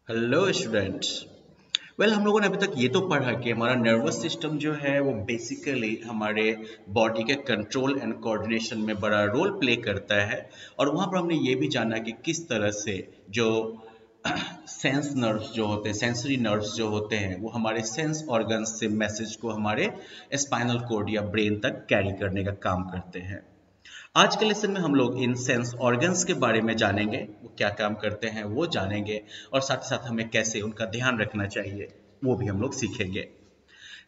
Hello students. हम लोगों ने अभी तक ये तो पढ़ा कि हमारा नर्वस सिस्टम जो है वो बेसिकली हमारे बॉडी के कंट्रोल एंड कोऑर्डिनेशन में बड़ा रोल प्ले करता है। और वहाँ पर हमने ये भी जाना कि किस तरह से जो सेंस नर्व्स जो होते हैं, सेंसरी नर्व्स जो होते हैं, वो हमारे सेंस ऑर्गन्स से मैसेज को हमारे स्पाइनल कोड या ब्रेन तक कैरी करने का काम करते हैं। आज के लेसन में हम लोग इन सेंस ऑर्गन्स के बारे में जानेंगे, वो क्या काम करते हैं वो जानेंगे, और साथ ही साथ हमें कैसे उनका ध्यान रखना चाहिए वो भी हम लोग सीखेंगे।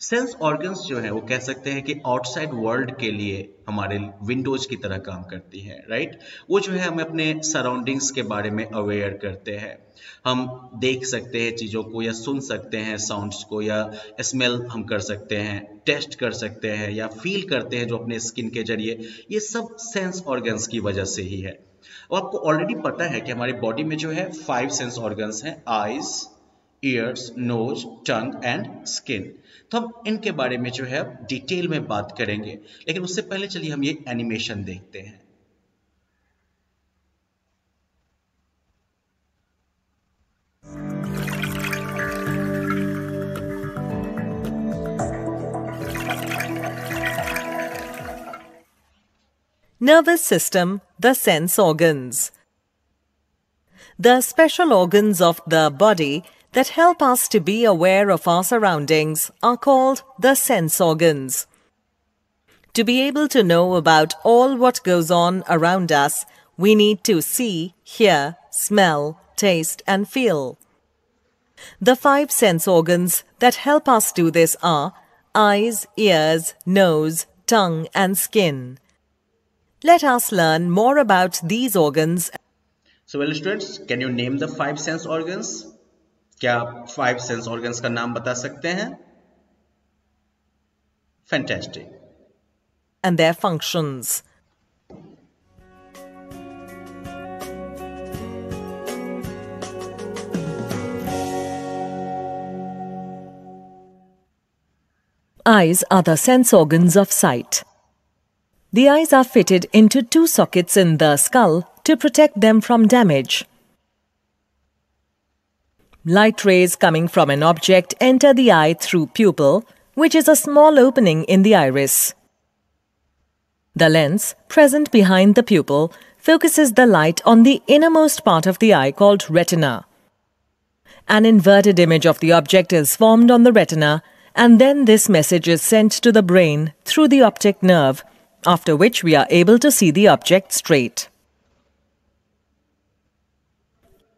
सेंस ऑर्गन्स जो है वो कह सकते हैं कि आउटसाइड वर्ल्ड के लिए हमारे विंडोज की तरह काम करती हैं, राइट। वो जो है हमें अपने सराउंडिंग्स के बारे में अवेयर करते हैं। हम देख सकते हैं चीज़ों को या सुन सकते हैं साउंड्स को, या स्मेल हम कर सकते हैं, टेस्ट कर सकते हैं या फील करते हैं जो अपने स्किन के जरिए। ये सब सेंस ऑर्गन्स की वजह से ही है। और आपको ऑलरेडी पता है कि हमारी बॉडी में जो है 5 सेंस ऑर्गन्स हैं: eyes, ears, nose, tongue and skin. तो हम इनके बारे में जो है डिटेल में बात करेंगे, लेकिन उससे पहले चलिए हम ये एनिमेशन देखते हैं। Nervous system, the sense organs. The special organs of the body that help us to be aware of our surroundings are called the sense organs. To be able to know about all what goes on around us, we need to see, hear, smell, taste and feel. The 5 sense organs that help us do this are eyes, ears, nose, tongue and skin. Let us learn more about these organs. So students, can you name the 5 sense organs? क्या आप 5 sense organs का नाम बता सकते हैं? Fantastic. And their functions. Eyes are the sense organs of sight. The eyes are fitted into 2 sockets in the skull to protect them from damage. Light rays coming from an object enter the eye through pupil, which is a small opening in the iris. The lens, present behind the pupil, focuses the light on the innermost part of the eye called retina. An inverted image of the object is formed on the retina, and then this message is sent to the brain through the optic nerve, after which we are able to see the object straight.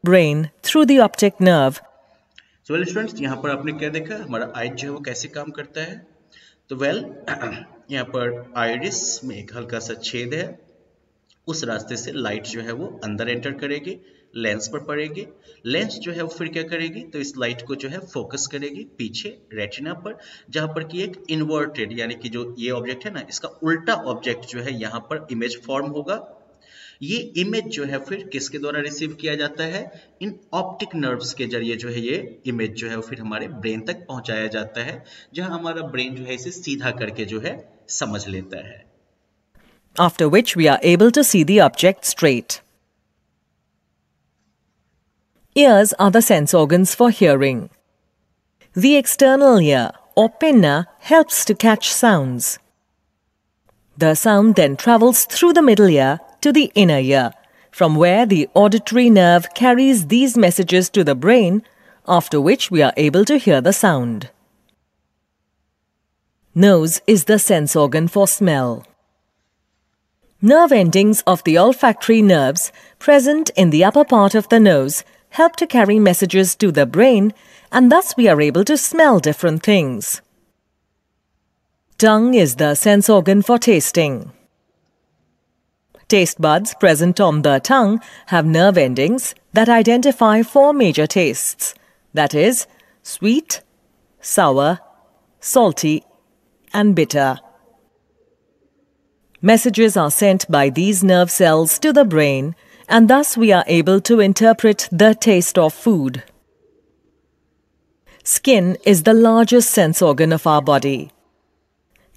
Brain through the optic nerve. So students, यहाँ पर आपने क्या देखा, हमारा आई जो है वो कैसे काम करता है। तो यहाँ पर आइरिस में एक हल्का सा छेद है, उस रास्ते से लाइट जो है वो अंदर एंटर करेगी, लेंस पर पड़ेगी। लेंस जो है वो फिर क्या करेगी, तो इस लाइट को जो है फोकस करेगी पीछे रेटिना पर, जहां पर कि एक इन्वर्टेड, यानी कि जो ये ऑब्जेक्ट है ना, इसका उल्टा ऑब्जेक्ट जो है यहाँ पर इमेज फॉर्म होगा। ये इमेज जो है फिर किसके द्वारा रिसीव किया जाता है, इन ऑप्टिक नर्व्स के जरिए जो है ये इमेज जो है वो फिर हमारे ब्रेन तक पहुंचाया जाता है, जहां हमारा ब्रेन जो है इसे सीधा करके जो है समझ लेता है। After which we are able to see the object straight. Ears are the sense organs for hearing. The external ear or pinna helps to catch sounds. The sound then travels through the middle ear to the inner ear, from where the auditory nerve carries these messages to the brain, after which we are able to hear the sound. Nose is the sense organ for smell. Nerve endings of the olfactory nerves present in the upper part of the nose help to carry messages to the brain, and thus we are able to smell different things. Tongue is the sense organ for tasting. Taste buds present on the tongue have nerve endings that identify 4 major tastes, that is, sweet, sour, salty, and bitter. Messages are sent by these nerve cells to the brain, and thus we are able to interpret the taste of food. Skin is the largest sense organ of our body.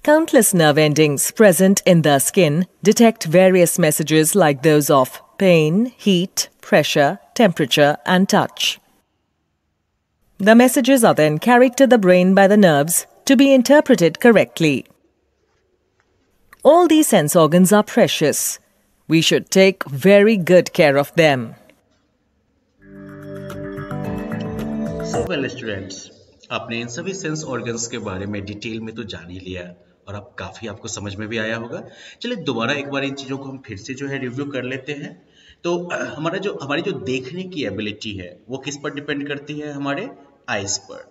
Countless nerve endings present in the skin detect various messages like those of pain, heat, pressure, temperature, and touch. The messages are then carried to the brain by the nerves to be interpreted correctly. All these sense organs are precious. We should take very good care of them. So well students, आपने इन सभी sense organs के बारे में detail में तो जान ही लिया और अब काफी आपको समझ में भी आया होगा। चलिए दोबारा एक बार इन चीजों को हम फिर से जो है रिव्यू कर लेते हैं। तो हमारी जो देखने की एबिलिटी है वो किस पर डिपेंड करती है? हमारे आईज पर।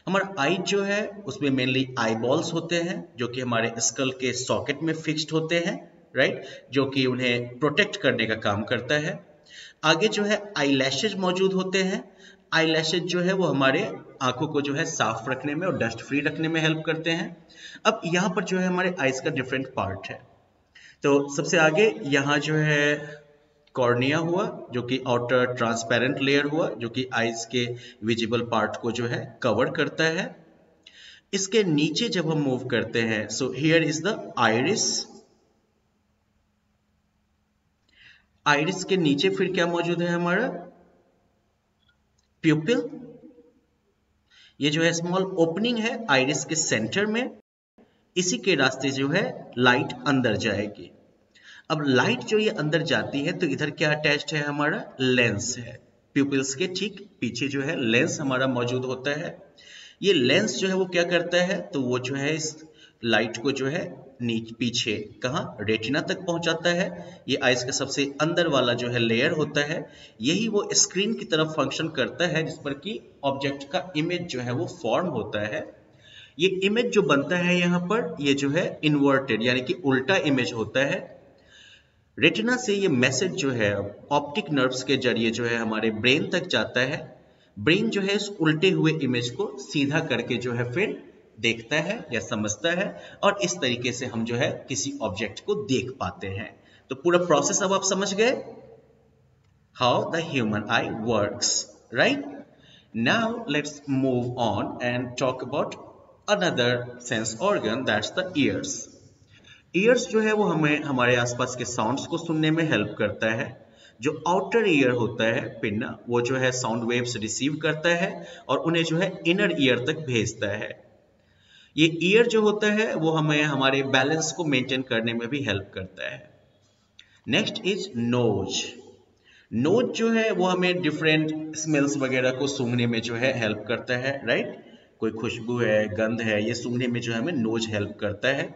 हमारा आई जो है उसमें मेनली आई बॉल्स होते हैं जो कि हमारे स्कल के सॉकेट में फिक्स्ड होते हैं, राइट, जो कि उन्हें प्रोटेक्ट करने का काम करता है। आगे जो है आई लैशेज मौजूद होते हैं। आई लैशेज जो है वो हमारे आंखों को जो है साफ रखने में और डस्ट फ्री रखने में हेल्प करते हैं। अब यहाँ पर जो है हमारे आईज का डिफरेंट पार्ट है। तो सबसे आगे यहाँ जो है कॉर्निया हुआ जो कि आउटर ट्रांसपेरेंट लेयर हुआ जो कि आईज के विजिबल पार्ट को जो है कवर करता है। इसके नीचे जब हम मूव करते हैं, so here is the iris. Iris के नीचे फिर क्या मौजूद है? हमारा प्यूपिल। ये जो है स्मॉल ओपनिंग है आइरिस के सेंटर में, इसी के रास्ते जो है लाइट अंदर जाएगी। अब लाइट जो ये अंदर जाती है तो इधर क्या अटैच्ड है? हमारा लेंस है। प्यूपिल्स के ठीक पीछे जो है लेंस हमारा मौजूद होता है। ये लेंस जो है वो क्या करता है? तो वो जो है इस लाइट को जो है पीछे कहाँ रेटिना तक पहुंचाता है। ये आइज का सबसे अंदर वाला जो है लेयर होता है, यही वो स्क्रीन की तरफ फंक्शन करता है जिस पर कि ऑब्जेक्ट का इमेज जो है वो फॉर्म होता है। ये इमेज जो बनता है यहाँ पर, ये जो है इन्वर्टेड यानी कि उल्टा इमेज होता है। रेटिना से ये मैसेज जो है ऑप्टिक नर्व्स के जरिए जो है हमारे ब्रेन तक जाता है। ब्रेन जो है इस उल्टे हुए इमेज को सीधा करके जो है फिर देखता है या समझता है और इस तरीके से हम जो है किसी ऑब्जेक्ट को देख पाते हैं। तो पूरा प्रोसेस अब आप समझ गए how the human I works, right? Now let's move on and talk about another sense organ, that's the years. Years जो है वो हमें हमारे आसपास के साउंड्स को सुनने में हेल्प करता है। जो आउटर ईयर होता है पिन्ना, वो जो है साउंड वेव्स रिसीव करता है और उन्हें जो है इनर ईयर तक भेजता है। ये ईयर जो होता है वो हमें हमारे बैलेंस को मेंटेन करने में भी हेल्प करता है। Next is knows. नोज जो है वो हमें डिफरेंट स्मेल्स वगैरह को सूंघने में जो है हेल्प करता है, राइट? कोई खुशबू है, गंध है, ये सूंघने में जो है हमें नोज हेल्प करता है।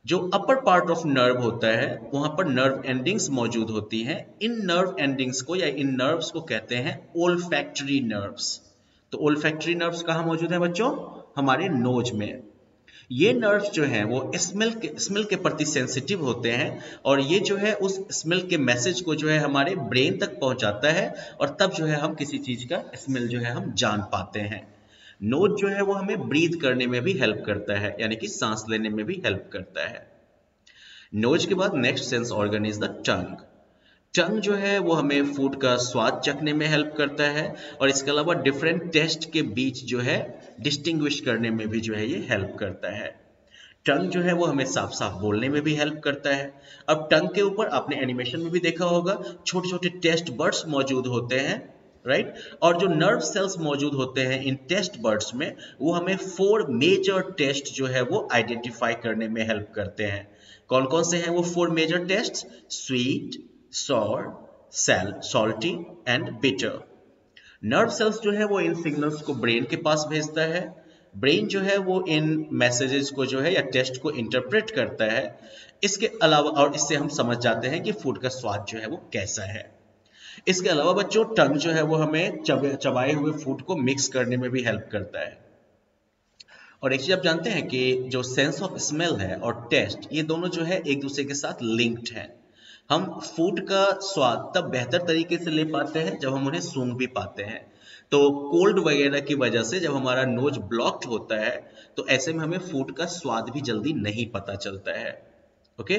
जो अपर पार्ट ऑफ नर्व होता है वहां पर नर्व एंडिंग्स मौजूद होती हैं। इन नर्व एंडिंग्स को या इन नर्व्स को कहते हैं ओल्फैक्टरी नर्व्स। तो ओल्फैक्टरी नर्व्स कहाँ मौजूद है बच्चों? हमारे नोज में। ये नर्व्स जो हैं वो स्मेल के प्रति सेंसिटिव होते हैं और ये जो है उस स्मेल के मैसेज को जो है हमारे ब्रेन तक पहुंचाता है और तब जो है हम किसी चीज का स्मेल जो है हम जान पाते हैं। नोज जो है वो हमें ब्रीथ करने में भी हेल्प करता है, यानी कि सांस लेने में भी हेल्प करता है। नोज के बाद next sense organ is the tongue. Tongue जो है वो हमें फूड का स्वाद चखने में हेल्प करता है और इसके अलावा डिफरेंट टेस्ट के बीच जो है डिस्टिंग्विश करने में भी जो है ये हेल्प करता है। टंग जो है वो हमें साफ साफ बोलने में भी हेल्प करता है। अब टंग के ऊपर आपने एनिमेशन में भी देखा होगा छोटे छोटे टेस्ट बर्ड्स मौजूद होते हैं, राइट? और जो नर्व सेल्स मौजूद होते हैं इन टेस्ट बर्ड्स में, वो हमें 4 मेजर टेस्ट जो है वो आइडेंटिफाई करने में हेल्प करते हैं। कौन कौन से हैं वो 4 major taste? Sweet, sour, salty and bitter। Nerve cells जो है वो इन सिग्नल्स को ब्रेन के पास भेजता है। ब्रेन जो है वो इन मैसेजेस को जो है या टेस्ट को इंटरप्रेट करता है। इसके अलावा और इससे हम समझ जाते हैं कि फूड का स्वाद जो है वो कैसा है। इसके अलावा बच्चों टंग जो है वो हमें चबाए हुए फूड को मिक्स करने में भी हेल्प करता है। और एक चीज आप जानते हैं कि जो सेंस ऑफ स्मेल है और टेस्ट, ये दोनों जो है एक दूसरे के साथ लिंक्ड हैं। हम फूड का स्वाद तब बेहतर तरीके से ले पाते हैं जब हम उन्हें सूंघ भी पाते हैं। तो कोल्ड वगैरह की वजह से जब हमारा नोज ब्लॉक्ड होता है तो ऐसे में हमें फूड का स्वाद भी जल्दी नहीं पता चलता है। ओके,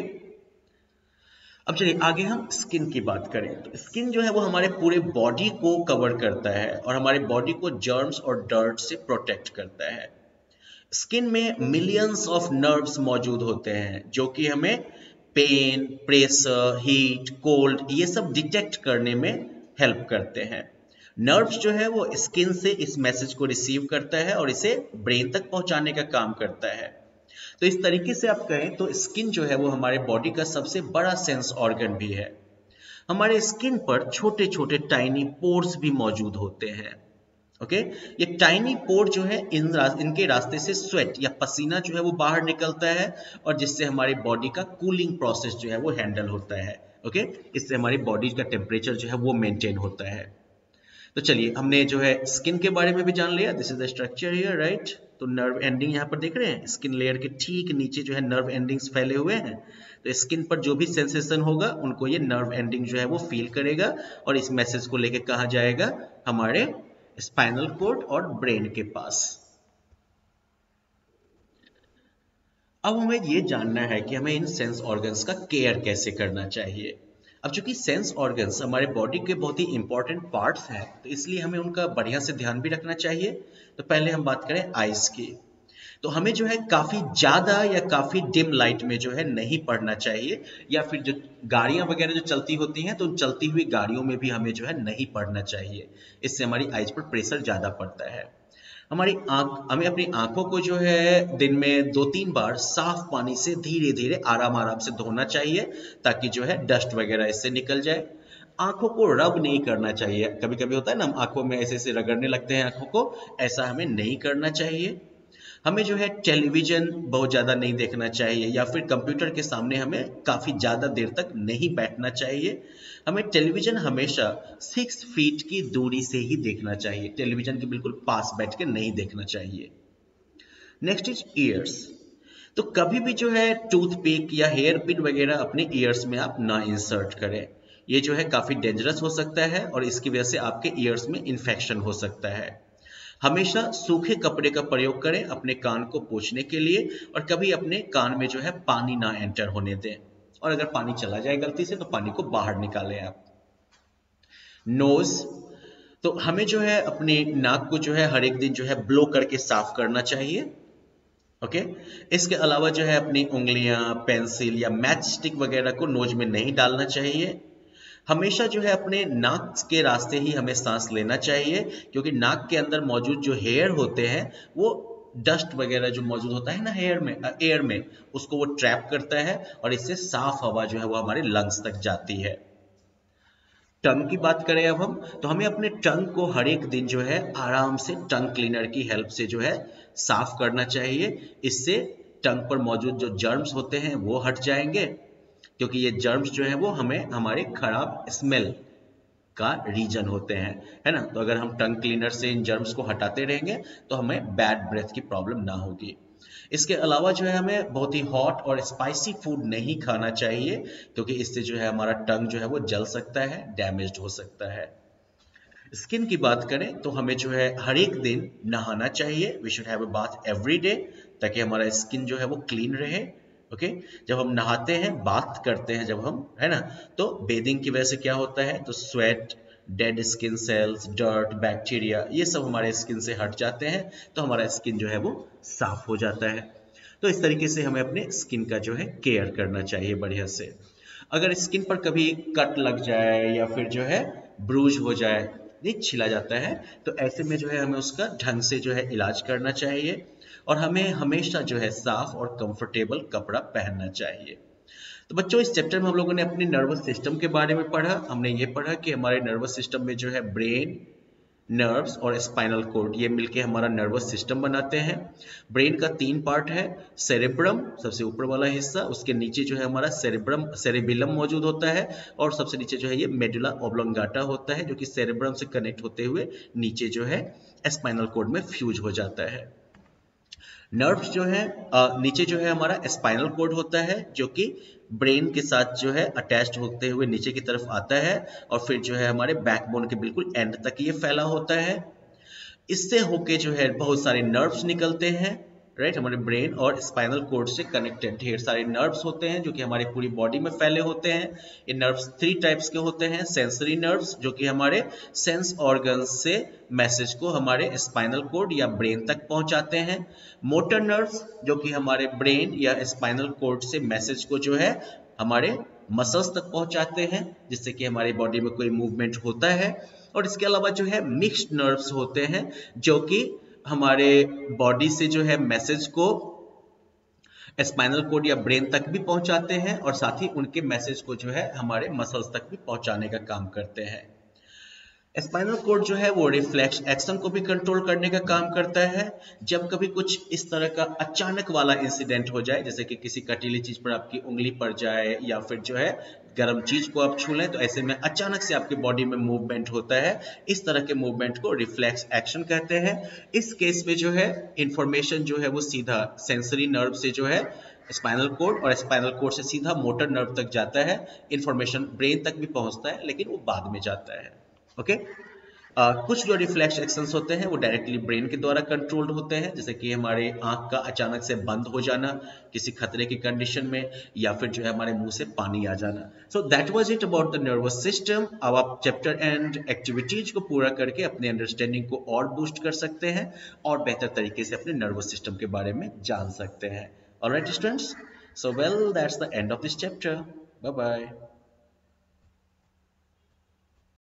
अब चलिए आगे हम स्किन की बात करें। तो स्किन जो है वो हमारे पूरे बॉडी को कवर करता है और हमारे बॉडी को जर्म्स और डर्ट से प्रोटेक्ट करता है। स्किन में मिलियंस ऑफ नर्व्स मौजूद होते हैं जो कि हमें पेन, प्रेशर, हीट, कोल्ड ये सब डिटेक्ट करने में हेल्प करते हैं। नर्व्स जो है वो स्किन से इस मैसेज को रिसीव करता है और इसे ब्रेन तक पहुंचाने का काम करता है। तो इस तरीके से आप कहें तो स्किन जो है वो हमारे बॉडी का सबसे बड़ा सेंस ऑर्गन भी है। हमारे स्किन पर छोटे छोटे टाइनी पोर्स भी मौजूद होते हैं। ओके, ये टाइनी पोर जो है इनके रास्ते से स्वेट या पसीना जो है वो बाहर निकलता है और जिससे हमारी बॉडी का कूलिंग प्रोसेस जो है वो हैंडल होता है। ओके, इससे हमारी बॉडी का टेम्परेचर जो है वो मेंटेन होता है। तो चलिए, हमने जो है स्किन के बारे में भी जान लिया। This is the structure here, right. तो नर्व एंडिंग यहाँ पर देख रहे हैं, स्किन लेयर के ठीक नीचे जो है नर्व एंडिंग्स फैले हुए हैं। तो स्किन पर जो भी सेंसेशन होगा उनको ये नर्व एंडिंग जो है वो फील करेगा और इस मैसेज को लेके कहा जाएगा हमारे स्पाइनल कोर्ड और ब्रेन के पास। अब हमें ये जानना है कि हमें इन सेंस ऑर्गन्स का केयर कैसे करना चाहिए। अब चूंकि सेंस ऑर्गन्स हमारे बॉडी के बहुत ही इंपॉर्टेंट पार्ट्स हैं, तो इसलिए हमें उनका बढ़िया से ध्यान भी रखना चाहिए। तो पहले हम बात करें आईज की। तो हमें जो है काफी ज्यादा या काफी डिम लाइट में जो है नहीं पढ़ना चाहिए, या फिर जो गाड़ियां वगैरह जो चलती होती हैं तो उन चलती हुई गाड़ियों में भी हमें जो है नहीं पढ़ना चाहिए। इससे हमारी आईज पर प्रेशर ज्यादा पड़ता है। हमें अपनी आंखों को जो है दिन में 2-3 बार साफ पानी से धीरे धीरे आराम आराम से धोना चाहिए, ताकि जो है डस्ट वगैरह इससे निकल जाए। आंखों को रब नहीं करना चाहिए। कभी कभी होता है ना, हम आंखों में ऐसे ऐसे रगड़ने लगते हैं आंखों को, ऐसा हमें नहीं करना चाहिए। हमें जो है टेलीविजन बहुत ज़्यादा नहीं देखना चाहिए, या फिर कंप्यूटर के सामने हमें काफ़ी ज़्यादा देर तक नहीं बैठना चाहिए। हमें टेलीविजन हमेशा 6 फीट की दूरी से ही देखना चाहिए, टेलीविजन के बिल्कुल पास बैठ के नहीं देखना चाहिए। Next is years. तो कभी भी जो है टूथपिक या हेयर पिन वगैरह अपने ईयर्स में आप ना इंसर्ट करें। ये जो है काफ़ी डेंजरस हो सकता है और इसकी वजह से आपके ईयर्स में इन्फेक्शन हो सकता है। हमेशा सूखे कपड़े का प्रयोग करें अपने कान को पोंछने के लिए, और कभी अपने कान में जो है पानी ना एंटर होने दें, और अगर पानी चला जाए गलती से तो पानी को बाहर निकालें आप। नोज। तो हमें जो है अपने नाक को जो है हर एक दिन जो है ब्लो करके साफ करना चाहिए। ओके, इसके अलावा जो है अपनी उंगलियां, पेंसिल या मैच स्टिक वगैरह को नोज में नहीं डालना चाहिए। हमेशा जो है अपने नाक के रास्ते ही हमें सांस लेना चाहिए, क्योंकि नाक के अंदर मौजूद जो हेयर होते हैं वो डस्ट वगैरह जो मौजूद होता है ना एयर में उसको वो ट्रैप करता है और इससे साफ हवा जो है वो हमारे लंग्स तक जाती है। टंग की बात करें अब हम, तो हमें अपने टंग को हर एक दिन जो है आराम से टंग क्लीनर की हेल्प से जो है साफ करना चाहिए। इससे टंग पर मौजूद जो जर्म्स होते हैं वो हट जाएंगे, क्योंकि ये जर्म्स जो है वो हमें हमारे खराब स्मेल का रीजन होते हैं, है ना। तो अगर हम टंग क्लीनर से इन जर्म्स को हटाते रहेंगे तो हमें बैड ब्रेथ की प्रॉब्लम ना होगी। इसके अलावा जो है हमें बहुत ही हॉट और स्पाइसी फूड नहीं खाना चाहिए, क्योंकि इससे जो है हमारा टंग जो है वो जल सकता है, डैमेज्ड हो सकता है। स्किन की बात करें तो हमें जो है हर एक दिन नहाना चाहिए। We should have a bath every day, ताकि हमारा स्किन जो है वो क्लीन रहे। ओके, जब हम नहाते हैं, बात करते हैं जब हम, है ना, तो बेदिंग की वजह से क्या होता है, तो sweat, dead skin cells, dirt, bacteria, ये सब हमारे स्किन से हट जाते हैं, तो हमारा स्किन जो है वो साफ हो जाता है। तो इस तरीके से हमें अपने स्किन का जो है केयर करना चाहिए बढ़िया से। अगर स्किन पर कभी कट लग जाए या फिर जो है ब्रूज हो जाए, नहीं छिला जाता है, तो ऐसे में जो है हमें उसका ढंग से जो है इलाज करना चाहिए, और हमें हमेशा जो है साफ और कंफर्टेबल कपड़ा पहनना चाहिए। तो बच्चों, इस चैप्टर में हम लोगों ने अपने नर्वस सिस्टम के बारे में पढ़ा। हमने ये पढ़ा कि हमारे नर्वस सिस्टम में जो है ब्रेन, नर्व्स और स्पाइनल कोर्ड, ये मिलके हमारा नर्वस सिस्टम बनाते हैं। ब्रेन का 3 पार्ट है, सेरेब्रम सबसे ऊपर वाला हिस्सा, उसके नीचे जो है हमारा सेरेबिलम मौजूद होता है, और सबसे नीचे जो है ये मेडुला ऑब्लोंगाटा होता है, जो कि सेरेब्रम से कनेक्ट होते हुए नीचे जो है स्पाइनल कोर्ड में फ्यूज हो जाता है। नर्व्स जो है नीचे जो है हमारा स्पाइनल कोर्ड होता है, जो कि ब्रेन के साथ जो है अटैच्ड होते हुए नीचे की तरफ आता है, और फिर जो है हमारे बैकबोन के बिल्कुल एंड तक ये फैला होता है। इससे होके जो है बहुत सारे नर्व्स निकलते हैं, राइट। हमारे ब्रेन और स्पाइनल कोर्ड से कनेक्टेड ढेर सारे नर्व्स होते हैं, जो कि हमारी पूरी बॉडी में फैले होते हैं। ये नर्व्स 3 टाइप्स के होते हैं। सेंसरी नर्व्स, जो कि हमारे सेंस ऑर्गन्स से मैसेज को हमारे स्पाइनल कोर्ड या ब्रेन तक पहुंचाते हैं। मोटर नर्व्स, जो कि हमारे ब्रेन या स्पाइनल कोर्ड से मैसेज को जो है हमारे मसल्स तक पहुंचाते हैं, जिससे कि हमारी बॉडी में कोई मूवमेंट होता है। और इसके अलावा जो है मिक्स्ड नर्व्स होते हैं जो कि हमारे बॉडी से जो है मैसेज को स्पाइनल कोड या ब्रेन तक भी पहुंचाते हैं और साथ ही उनके मैसेज को जो है हमारे मसल्स तक भी पहुंचाने का काम करते हैं। स्पाइनल कोड जो है वो रिफ्लेक्स एक्शन को भी कंट्रोल करने का काम करता है। जब कभी कुछ इस तरह का अचानक वाला इंसिडेंट हो जाए, जैसे कि किसी कटीली चीज पर आपकी उंगली पड़ जाए या फिर जो है गर्म चीज को आप छू लें, तो ऐसे में अचानक से आपकी बॉडी में मूवमेंट होता है। इस तरह के मूवमेंट को रिफ्लेक्स एक्शन कहते हैं। इस केस में जो है इंफॉर्मेशन जो है वो सीधा सेंसरी नर्व से जो है स्पाइनल कोड और स्पाइनल कोड से सीधा मोटर नर्व तक जाता है। इंफॉर्मेशन ब्रेन तक भी पहुंचता है लेकिन वो बाद में जाता है। ओके कुछ जो रिफ्लेक्स एक्शंस होते हैं वो डायरेक्टली ब्रेन के द्वारा कंट्रोल्ड होते हैं, जैसे कि हमारे आंख का अचानक से बंद हो जाना किसी खतरे की कंडीशन में, या फिर जो है हमारे मुंह से पानी आ जाना। So that was it about the nervous system. अब आप चैप्टर एंड एक्टिविटीज को पूरा करके अपने अंडरस्टैंडिंग को और बूस्ट कर सकते हैं और बेहतर तरीके से अपने नर्वस सिस्टम के बारे में जान सकते हैं। Alright students, so well that's the end of this chapter. Bye bye.